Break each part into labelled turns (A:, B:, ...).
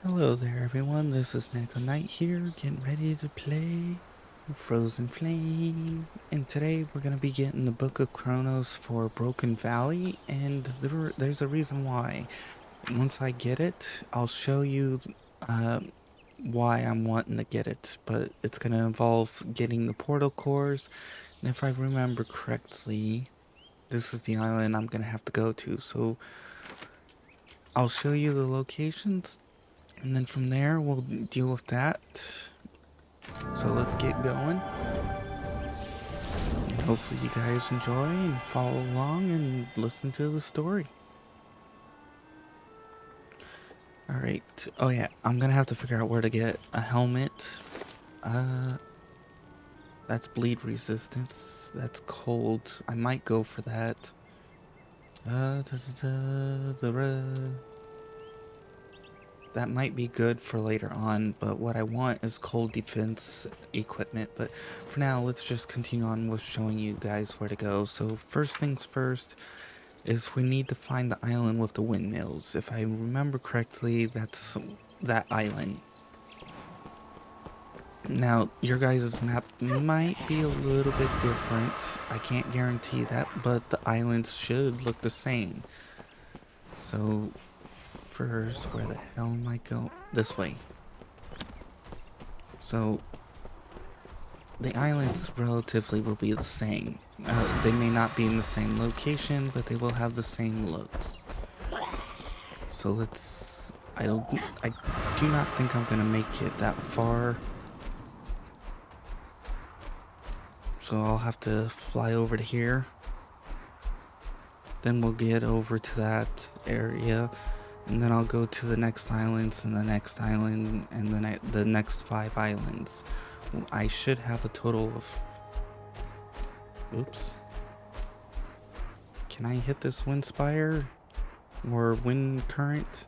A: Hello there everyone, this is Neko Knight here, getting ready to play Frozen Flame. And today we're going to be getting the Book of Chronos for Broken Valley, and there's a reason why. Once I get it, I'll show you why I'm wanting to get it, but it's going to involve getting the portal cores, and if I remember correctly, this is the island I'm going to have to go to, so I'll show you the locations. And then from there, we'll deal with that. So let's get going. And hopefully you guys enjoy and follow along and listen to the story. Alright. Oh yeah, I'm gonna have to figure out where to get a helmet. That's bleed resistance. That's cold. I might go for that. That might be good for later on, but what I want is cold defense equipment. But for now, let's just continue on with showing you guys where to go. So first things first is we need to find the island with the windmills. If I remember correctly, that's that island. Now, your guys' map might be a little bit different. I can't guarantee that, but the islands should look the same. So first, where the hell am I going? This way. So the islands relatively will be the same. They may not be in the same location, but they will have the same looks. So let's... I do not think I'm gonna make it that far. So I'll have to fly over to here. Then we'll get over to that area. And then I'll go to the next islands and the next island and the next 5 islands. I should have a total of... Oops. Can I hit this wind spire? Or wind current?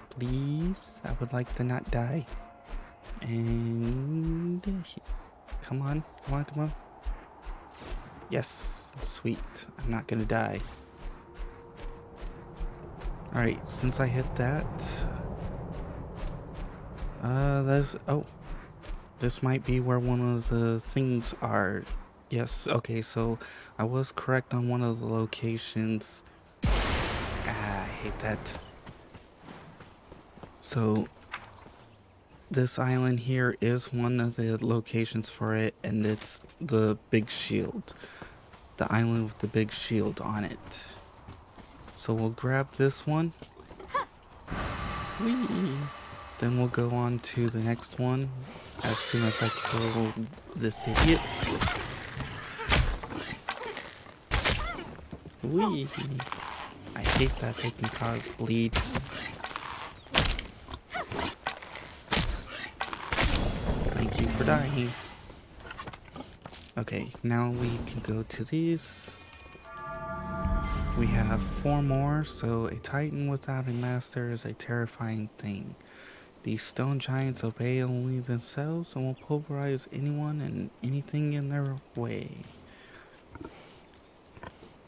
A: Please? I would like to not die. And... Come on, come on, come on. Yes, sweet. I'm not gonna die. Alright, since I hit that... oh. This might be where one of the things are. Yes, okay, so I was correct on one of the locations. I hate that. So, this island here is one of the locations for it, and it's the big shield. The island with the big shield on it. So we'll grab this one. Whee! Then we'll go on to the next one as soon as I kill this idiot. Whee! I hate that they can cause bleed. Thank you for dying. Okay, now we can go to these. We have 4 more, so a titan without a master is a terrifying thing. These stone giants obey only themselves and will pulverize anyone and anything in their way.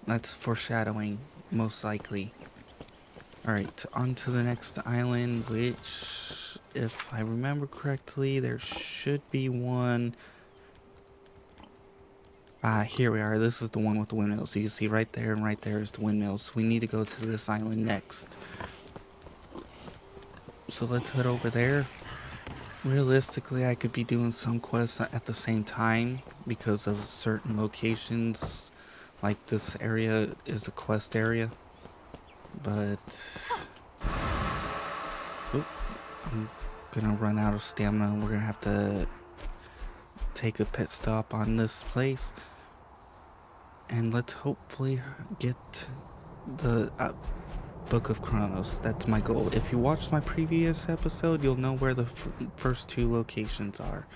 A: That's foreshadowing, most likely. Alright, on to the next island, which, if I remember correctly, there should be one... here we are. This is the one with the windmills. So you can see right there and right there is the windmills. So we need to go to this island next. So let's head over there. Realistically, I could be doing some quests at the same time because of certain locations. Like this area is a quest area. But... Oop, I'm gonna run out of stamina. We're gonna have to take a pit stop on this place. And let's hopefully get the Book of Chronos. That's my goal. If you watched my previous episode, you'll know where the first 2 locations are.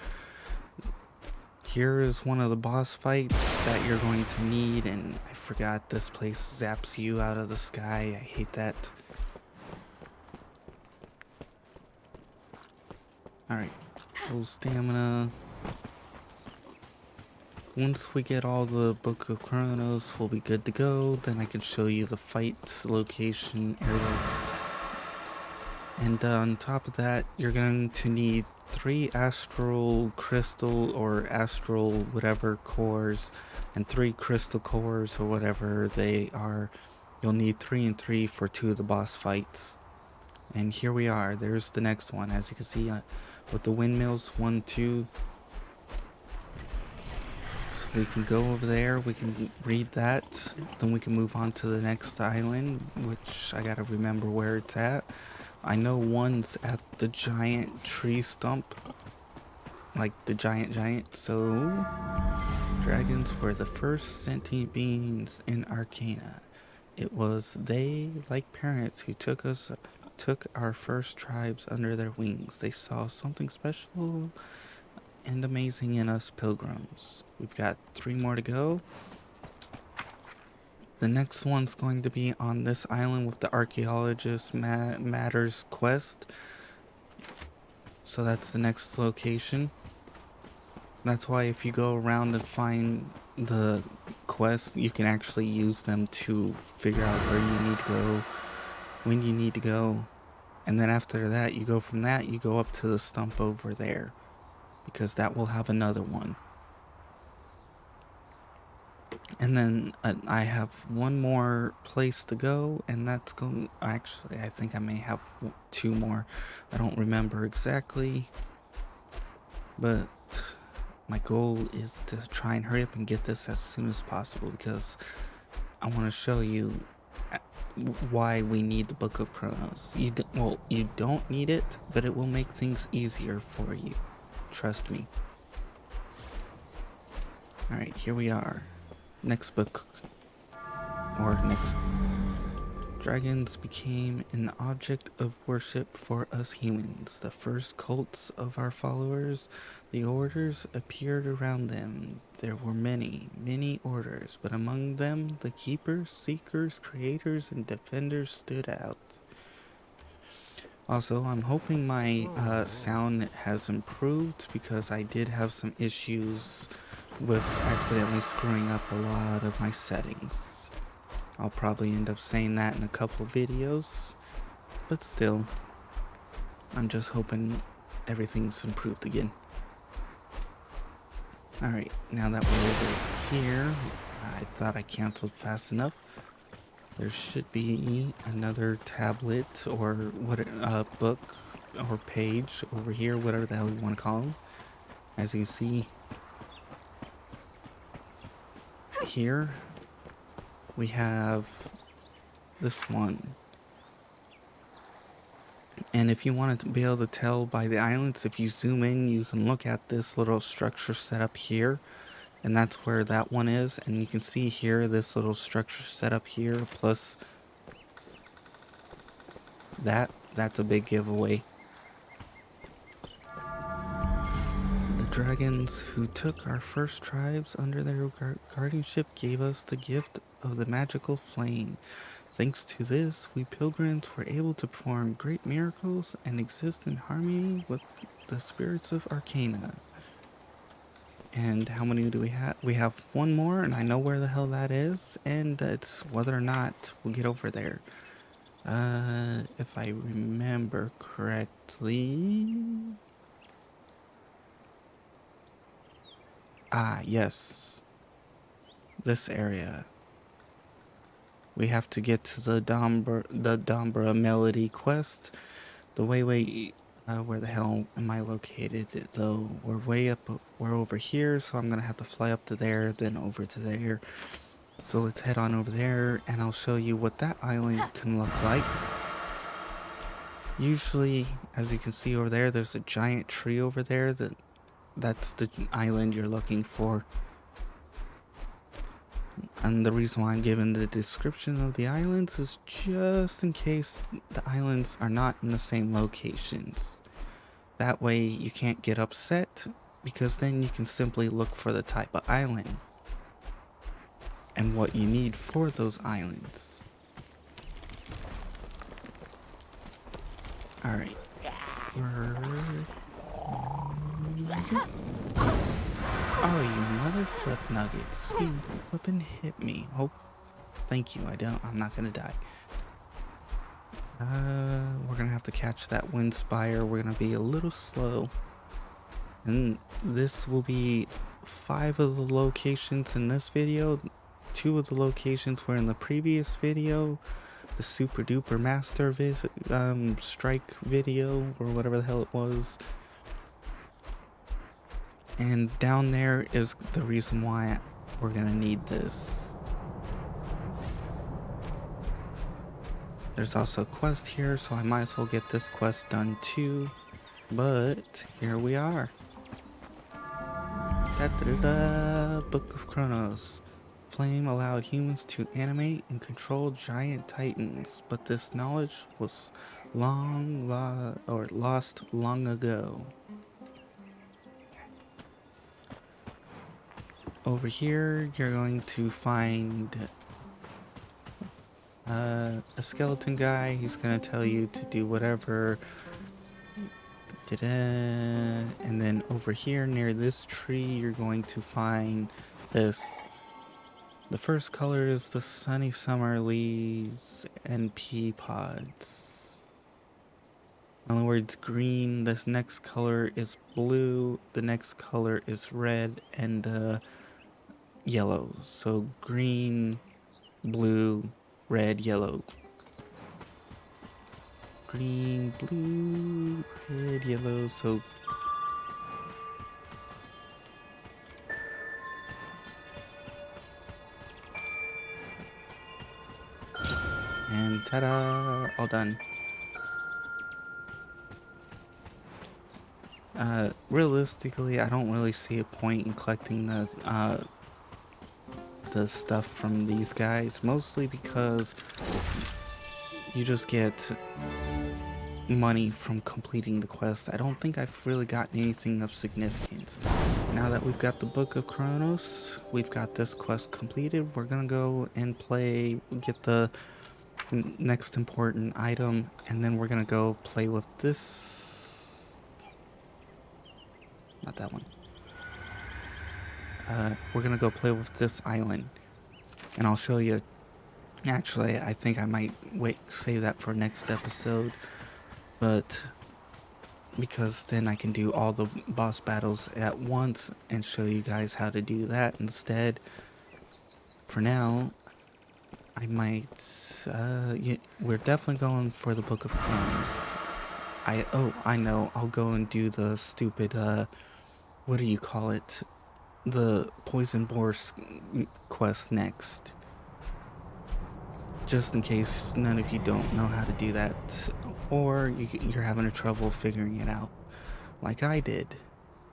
A: Here is one of the boss fights that you're going to need, and I forgot this place zaps you out of the sky. I hate that. Alright, full stamina. Once we get all the Book of Chronos, we'll be good to go. Then I can show you the fight location area. And on top of that, you're going to need 3 astral crystal or astral whatever cores and 3 crystal cores or whatever they are. You'll need 3 and 3 for 2 of the boss fights. And here we are. There's the next one. As you can see with the windmills, 1, 2. So we can go over there. We can read that. Then we can move on to the next island, which I gotta remember where it's at. I know one's at the giant tree stump. Like the giant. So, dragons were the first sentient beings in Arcana. It was they, like parents, who took our first tribes under their wings. They saw something special and amazing in us pilgrims. We've got 3 more to go. The next one's going to be on this island with the archaeologist matters quest. So that's the next location. That's why if you go around and find the quests, you can actually use them to figure out where you need to go, when you need to go. And then after that, you go from that, you go up to the stump over there, because that will have another one. And then I have one more place to go, and that's going. Actually, I think I may have 2 more. I don't remember exactly, but my goal is to try and hurry up and get this as soon as possible, because I want to show you why we need the Book of Chronos. You don't need it, but it will make things easier for you. Trust me. Alright, here we are. Next book. Or next. Dragons became an object of worship for us humans. The first cults of our followers, the orders, appeared around them. There were many orders, but among them, the keepers, seekers, creators, and defenders stood out. Also, I'm hoping my sound has improved, because I did have some issues with accidentally screwing up a lot of my settings. I'll probably end up saying that in a couple videos, but still, I'm just hoping everything's improved again. Alright, now that we're over here, I thought I canceled fast enough. There should be another tablet or book or page over here, whatever the hell you want to call them. As you can see here, we have this one. And if you wanted to be able to tell by the islands, if you zoom in, you can look at this little structure set up here. And that's where that one is. And you can see here, this little structure set up here, plus that's a big giveaway. The dragons who took our first tribes under their guardianship gave us the gift of the magical flame. Thanks to this, we pilgrims were able to perform great miracles and exist in harmony with the spirits of Arcana. And how many do we have? We have 1 more, and I know where the hell that is, and it's whether or not we'll get over there. If I remember correctly... Ah, yes. This area. We have to get to the Dombra Melody quest. Where the hell am I located, though? We're over here, so I'm gonna have to fly up to there, then over to there. So let's head on over there, and I'll show you what that island can look like. Usually, as you can see over there, there's a giant tree over there. That's the island you're looking for. And the reason why I'm giving the description of the islands is just in case the islands are not in the same locations. That way you can't get upset, because then you can simply look for the type of island and what you need for those islands. Alright. Oh, you mother flip nuggets. You flippin' hit me. Thank you. I'm not gonna die. We're gonna have to catch that wind spire. We're gonna be a little slow. And this will be 5 of the locations in this video. 2 of the locations were in the previous video. The super-duper master strike video, or whatever the hell it was. And down there is the reason why we're gonna need this. There's also a quest here, so I might as well get this quest done too. But here we are. Da-da-da-da, Book of Chronos. Flame allowed humans to animate and control giant titans, but this knowledge was lost long ago. Over here, you're going to find a skeleton guy. He's gonna tell you to do whatever. And then over here near this tree, you're going to find this. The first color is the sunny summer leaves and pea pods. In other words, green. This next color is blue. The next color is red and yellow. So green, blue, red, yellow. Green, blue, red, yellow. So and ta-da, all done. Realistically, I don't really see a point in collecting the stuff from these guys, mostly because you just get money from completing the quest. I don't think I've really gotten anything of significance. Now that we've got the Book of Chronos, we've got this quest completed, we're gonna go and get the next important item, and then we're gonna go play with this. Not that one. We're gonna go play with this island, and I'll show you. Actually, I think I might save that for next episode, but because then I can do all the boss battles at once and show you guys how to do that instead. For now, I might, we're definitely going for the Book of Chronos. I know, I'll go and do the stupid, what do you call it? The Poison Boar quest next. Just in case none of you don't know how to do that, or you're having trouble figuring it out, like I did,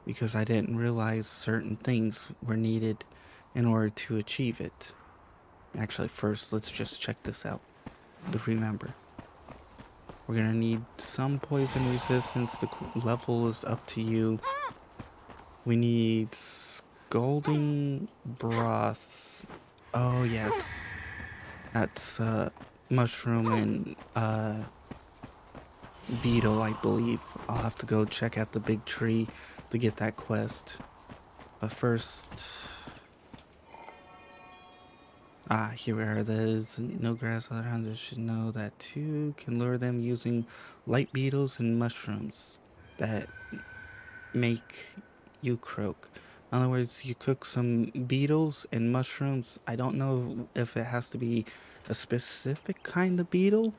A: because I didn't realize certain things were needed in order to achieve it. Actually, first, let's just check this out. Remember, we're gonna need some poison resistance. The level is up to you. We need scalding broth. Oh yes, that's mushroom and beetle, I believe. I'll have to go check out the big tree to get that quest. But first, here we are. There's no grass around. They should know that too. Can lure them using light beetles and mushrooms that make you croak. In other words, you cook some beetles and mushrooms. I don't know if it has to be a specific kind of beetle,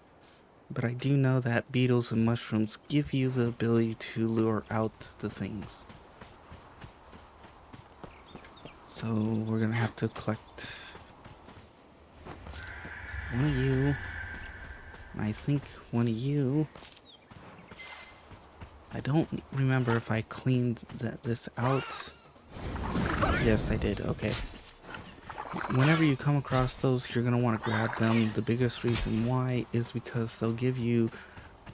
A: but I do know that beetles and mushrooms give you the ability to lure out the things. So we're gonna have to collect one of you. I think one of you. I don't remember if I cleaned this out. Yes, I did. Okay. Whenever you come across those, you're going to want to grab them. The biggest reason why is because they'll give you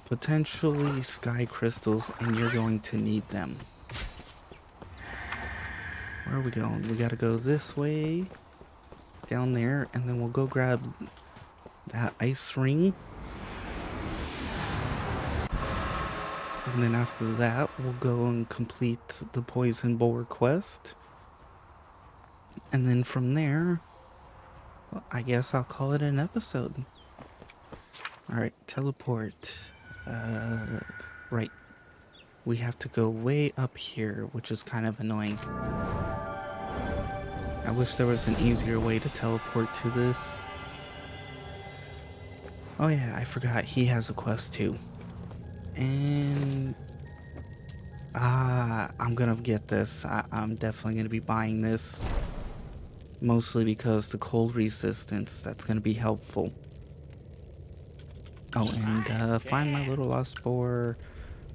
A: potentially sky crystals, and you're going to need them. Where are we going? We got to go this way, down there, and then we'll go grab that ice ring. And then after that, we'll go and complete the Poison Boar quest. And then from there, well, I guess I'll call it an episode. Alright, teleport. Right. We have to go way up here, which is kind of annoying. I wish there was an easier way to teleport to this. Oh yeah, I forgot he has a quest too. And I'm gonna get this. I'm definitely gonna be buying this. Mostly because the cold resistance, that's gonna be helpful. Oh, and find my little lost boar.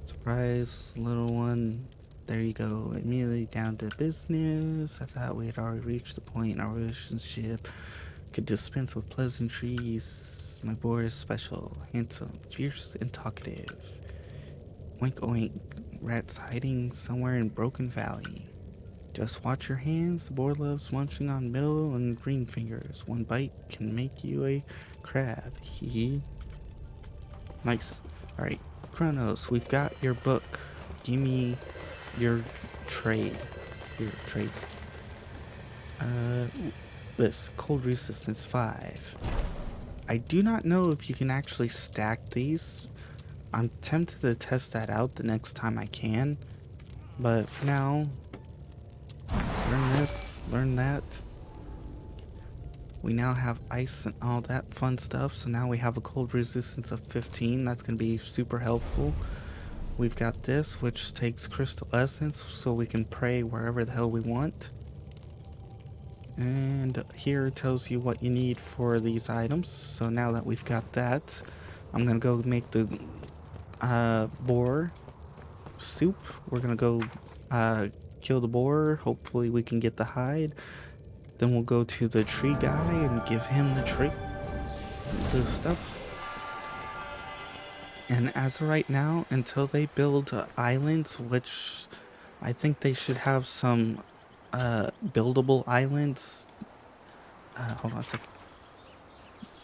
A: Surprise, little one. There you go. Immediately down to business. I thought we had already reached the point in our relationship. Could dispense with pleasantries. My boar is special, handsome, fierce, and talkative. Oink oink. Rats hiding somewhere in Broken Valley. Just watch your hands. The boar loves munching on middle and green fingers. One bite can make you a crab. Hee. Nice. Alright, Chronos, we've got your book. Give me your trade. Your trade. This. Cold resistance 5. I do not know if you can actually stack these. I'm tempted to test that out the next time I can. But for now, learn this, learn that. We now have ice and all that fun stuff. So now we have a cold resistance of 15. That's going to be super helpful. We've got this, which takes crystal essence, so we can pray wherever the hell we want. And here it tells you what you need for these items. So now that we've got that, I'm gonna go make the boar soup. We're gonna go kill the boar. Hopefully we can get the hide. Then we'll go to the tree guy and give him the stuff. And as of right now, until they build islands, which I think they should have some buildable islands. Hold on a second.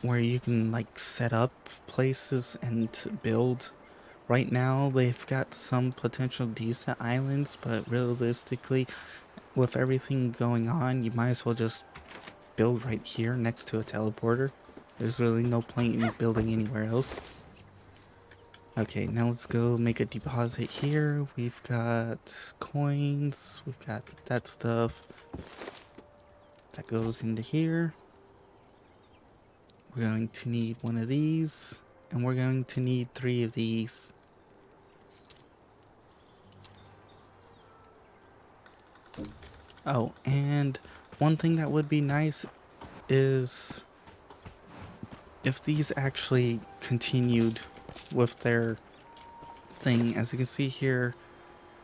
A: Where you can like set up places and build. Right now, they've got some potential decent islands, but realistically, with everything going on, you might as well just build right here next to a teleporter. There's really no point in building anywhere else. Okay, now let's go make a deposit here. We've got coins. We've got that stuff. That goes into here. We're going to need one of these. And we're going to need 3 of these. Oh, and one thing that would be nice is if these actually continued with their thing. As you can see here,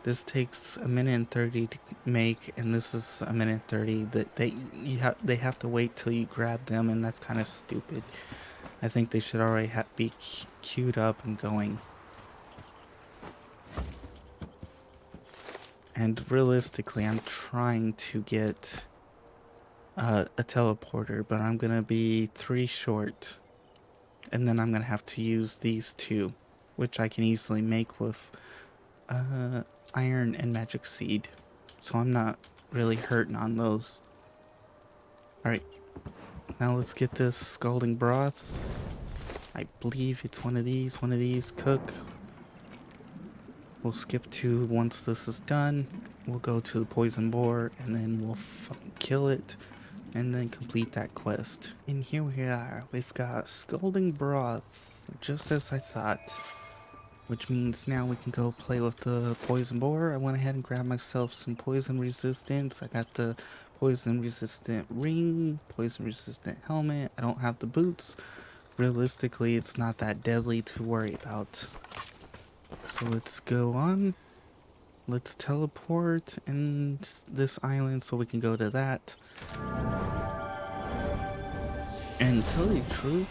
A: this takes 1:30 to make, and this is 1:30. That they have to wait till you grab them, and that's kind of stupid. I think they should already be queued up and going. And realistically, I'm trying to get a teleporter, but I'm gonna be 3 short. And then I'm gonna have to use these 2, which I can easily make with iron and magic seed. So I'm not really hurting on those. Alright, now let's get this scalding broth. I believe it's one of these, cook. We'll skip to once this is done. We'll go to the poison boar and then we'll kill it and then complete that quest. And here we are. We've got scalding broth, just as I thought. Which means now we can go play with the poison boar. I went ahead and grabbed myself some poison resistance. I got the poison resistant ring, poison resistant helmet. I don't have the boots. Realistically, it's not that deadly to worry about. So let's go on. Let's teleport in this island so we can go to that. And to tell you the truth,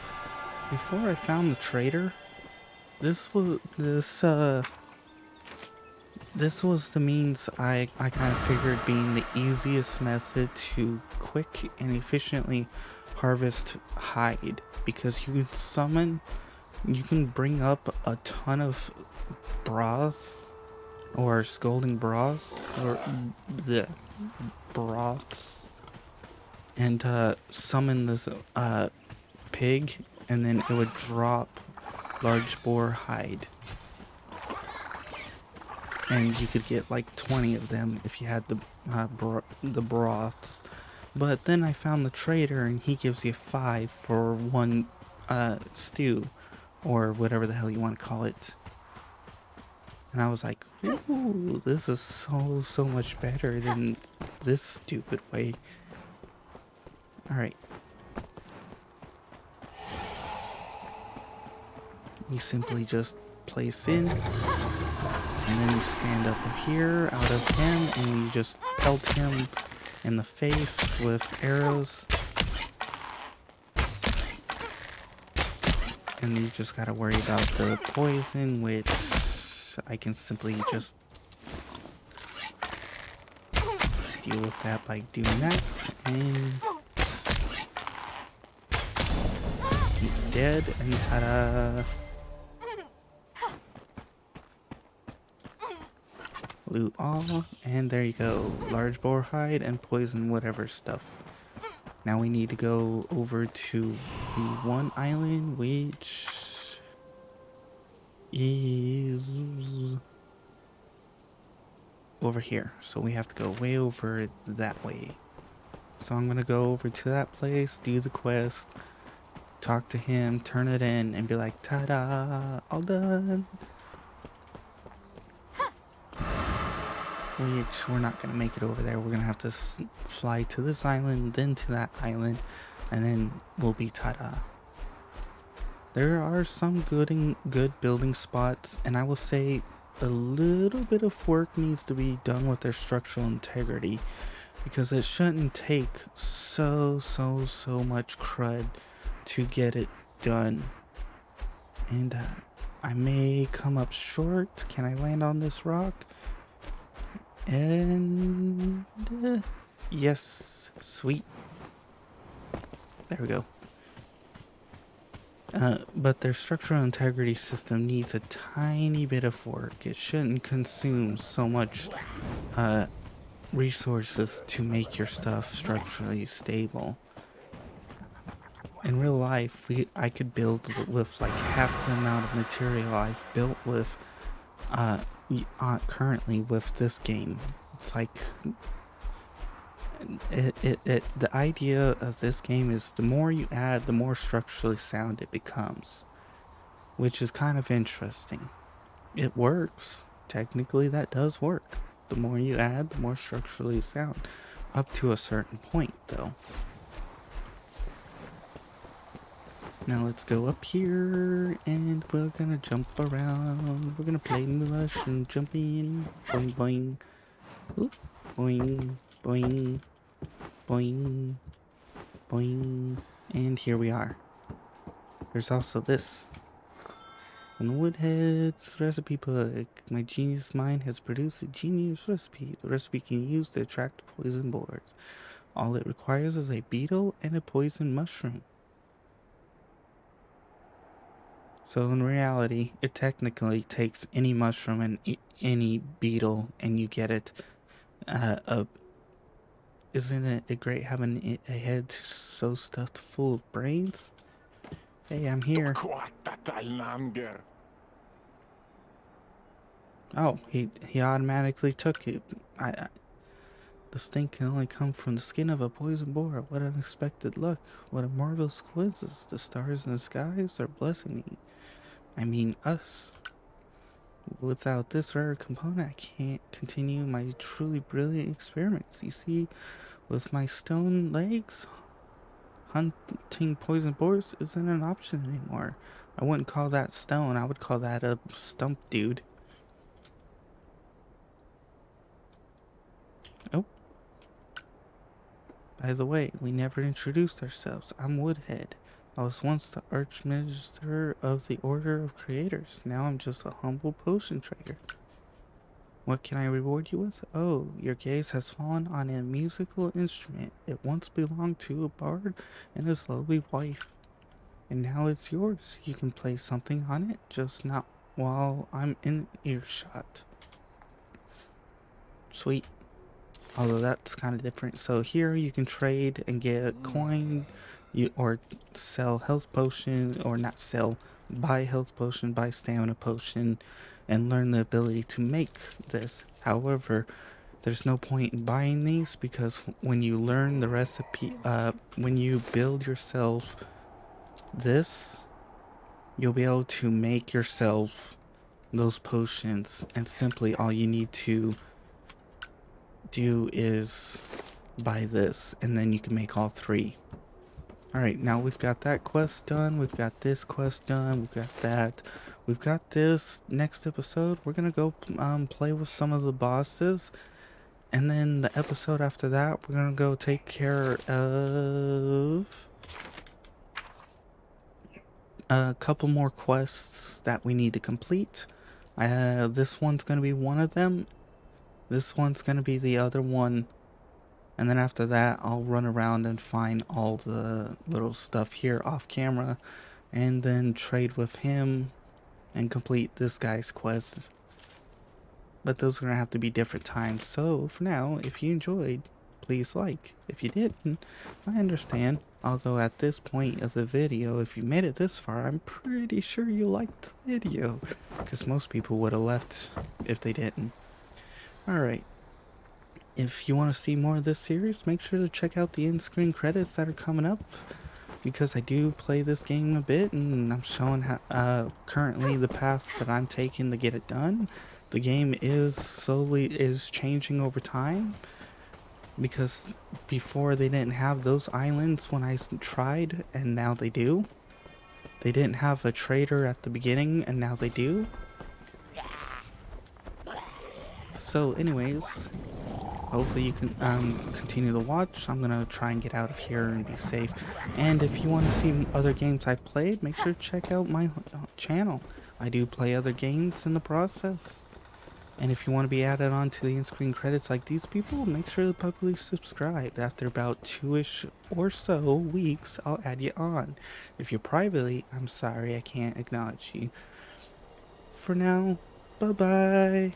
A: before I found the trader, this was the means I kind of figured being the easiest method to quick and efficiently harvest hide, because you can bring up a ton of broth or scalding broths or the broths and summon this pig, and then it would drop large boar hide. And you could get like 20 of them if you had the broths. But then I found the trader and he gives you 5 for one stew, or whatever the hell you want to call it. And I was like, ooh, this is so much better than this stupid way. Alright. You simply just place in, and then you stand up here out of him, and you just pelt him in the face with arrows. And you just gotta worry about the poison, which I can simply just deal with that by doing that. And he's dead, and ta-da! Loot all, and there you go. Large boar hide and poison whatever stuff. Now we need to go over to the one island, which is over here. So we have to go way over that way. So I'm gonna go over to that place, do the quest, talk to him, turn it in, and be like, ta-da, all done. Which we're not gonna make it over there. We're gonna have to fly to this island, then to that island, and then we'll be ta-da. There are some good building spots, and I will say a little bit of work needs to be done with their structural integrity, because it shouldn't take so much crud to get it done. And I may come up short. Can I land on this rock? And yes, sweet. There we go. But their structural integrity system needs a tiny bit of work. It shouldn't consume so much resources to make your stuff structurally stable. In real life, I could build with like half the amount of material I've built with currently with this game. It's like the idea of this game is the more you add, the more structurally sound it becomes, which is kind of interesting. It works. Technically, that does work. The more you add, the more structurally sound, up to a certain point, though. Now let's go up here, and we're gonna jump around. We're gonna play mushroom jumping. Boing, boing. Oop. Boing, boing, boing, boing. And here we are. There's also this. In the Woodhead's recipe book, my genius mind has produced a genius recipe. The recipe can be used to attract poison boars. All it requires is a beetle and a poison mushroom. So in reality, it technically takes any mushroom and any beetle, and you get it. Isn't it great having a head so stuffed full of brains? Hey, I'm here. Oh, he automatically took it. This thing can only come from the skin of a poison boar. What unexpected luck. What a marvelous coincidence. The stars in the skies are blessing me. I mean us. Without this rare component, I can't continue my truly brilliant experiments. You see, with my stone legs, hunting poison boars isn't an option anymore. I wouldn't call that stone. I would call that a stump, dude. Oh. By the way, we never introduced ourselves. I'm Woodhead. I was once the Archminister of the Order of Creators. Now I'm just a humble potion trader. What can I reward you with? Oh, your gaze has fallen on a musical instrument. It once belonged to a bard and his lovely wife. And now it's yours. You can play something on it, just not while I'm in earshot. Sweet. Although that's kind of different. So here you can trade and get a coin, or sell health potion, or not sell, buy a health potion, buy stamina potion, and learn the ability to make this. However, there's no point in buying these because when you learn the recipe, when you build yourself this, you'll be able to make yourself those potions, and simply all you need to do is buy this, and then you can make all three. Alright, now we've got that quest done, we've got this quest done, we've got that. We've got this. Next episode, we're gonna go play with some of the bosses. And then the episode after that, we're gonna go take care of a couple more quests that we need to complete. This one's gonna be one of them. This one's gonna be the other one. And then after that, I'll run around and find all the little stuff here off camera, and then trade with him and complete this guy's quest. But those are gonna have to be different times. So for now, if you enjoyed, please like. If you didn't, I understand. Although at this point of the video, if you made it this far, I'm pretty sure you liked the video, because most people would have left if they didn't. Alright. If you want to see more of this series, make sure to check out the in-screen credits that are coming up, because I do play this game a bit, and I'm showing how, currently the path that I'm taking to get it done. The game is changing over time, because before they didn't have those islands when I tried, and now they do. They didn't have a trader at the beginning, and now they do. So anyways, hopefully you can continue to watch. I'm gonna try and get out of here and be safe. And if you want to see other games I've played, make sure to check out my channel. I do play other games in the process. And if you want to be added on to the in-screen credits like these people, make sure to publicly subscribe. After about 2-ish or so weeks, I'll add you on. If you're privately, I'm sorry I can't acknowledge you. For now, bye-bye.